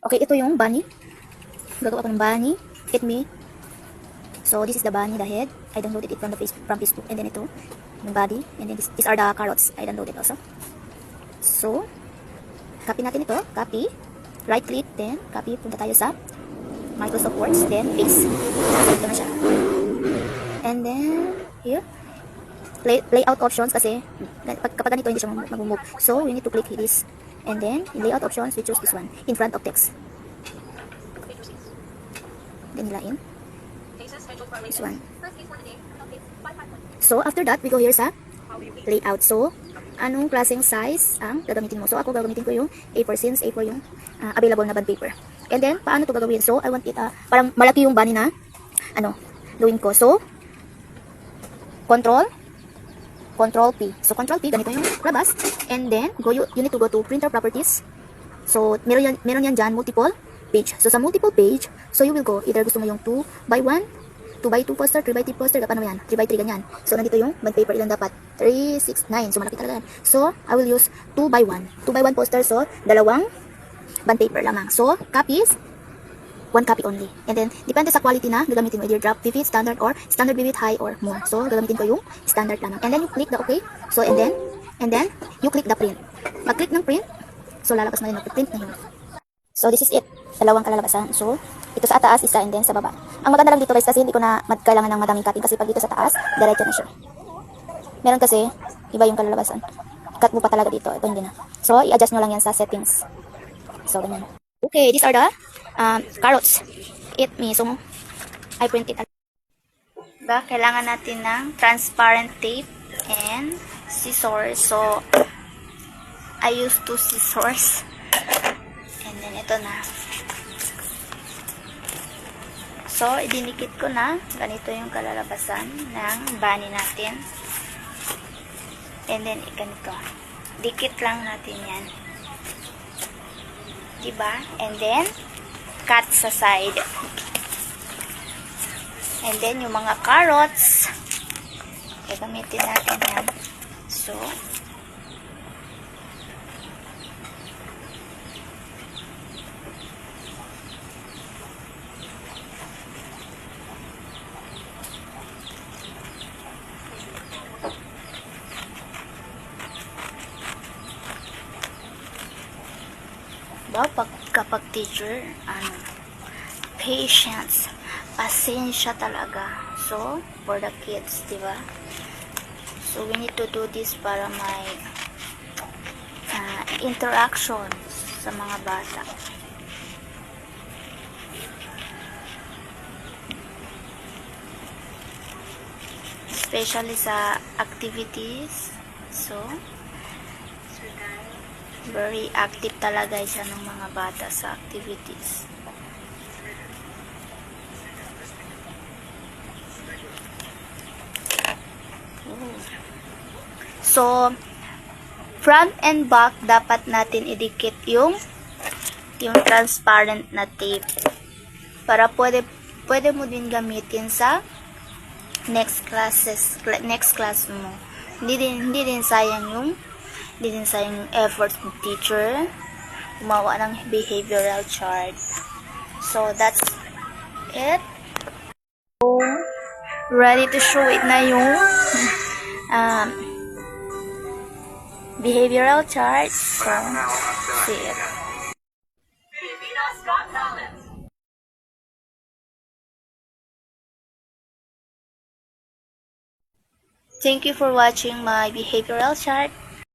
Okay, ito yung bunny. Gagawa ko ng bunny. Hit me. So, this is the bunny, the head. I downloaded it from Facebook. And then ito, yung body. And then these are the carrots. I downloaded also. So, copy natin ito. Copy. Right click. Then, copy. Punta tayo sa Microsoft Word. Then, paste. So, ito na siya. And then, here. Layout options kasi kapag ganito hindi siya mag-move. So, we need to click this. And then, in layout options, we choose this one. In front of text. Then, nilain. This one. So, after that, we go here sa layout. So, anong klaseng size ang gagamitin mo? So, ako gagamitin ko yung A4 since A4 yung available na bond paper. And then, paano to gagawin? So, I want it, parang malaki yung bunny na, gawin ko. So, Control P. So, Control P, ganito yung labas. And then, you need to go to printer properties. So, meron yan dyan, multiple page. So, sa multiple page, so you will go, either gusto mo yung 2x1, 2x2 poster, 3x3 poster, paano yan? 3x3 ganyan. So, nandito yung bond paper, ilan dapat? 3, 6, 9. So, malaki talaga yan. So, I will use 2x1. 2x1 poster, so, dalawang bond paper lamang. So, copies, 1 copy only. And then, depende sa quality na gagamitin mo, either drop vivid, standard, or standard vivid, high, or more. So, gagamitin ko yung standard lamang. And then, you click the OK. So, and then, you click the print. Pag-click ng print, so, lalabas na rin mag-print na yun. So, this is it. Dalawang kalalabasan. So, ito sa taas, isa, and then sa baba. Ang maganda lang dito guys, kasi hindi ko na kailangan ng madaming cutting, kasi pag dito sa taas, diretso na siya. Meron kasi, iba yung kalalabasan. Cut mo pa talaga dito. Ito hindi na. So, i-adjust nyo lang yan sa settings. So, ganyan. Okay, these are the carrots. Eat me. So, I print it. Kailangan natin ng transparent tape and scissors. So, I use 2 scissors. And then, ito na. So, idinikit ko na. Ganito yung kalalabasan ng bunny natin. And then, ganito. Dikit lang natin yan. Diba? And then, cut sa side. And then, yung mga carrots, gagamitin natin yan. So, kapag teacher, patience, pasensya talaga. So, for the kids, diba? So, we need to do this para may interactions sa mga bata. Especially sa activities. So, very active talaga siya ng mga bata sa activities. So, front and back dapat natin idikit yung transparent na tape para pwede mo din gamitin sa next class mo. Hindi din sayang yung effort ng teacher gumawa ng behavioral chart. So, that's it. So, ready to show it na yung behavioral chart. So, see it. Thank you for watching my behavioral chart.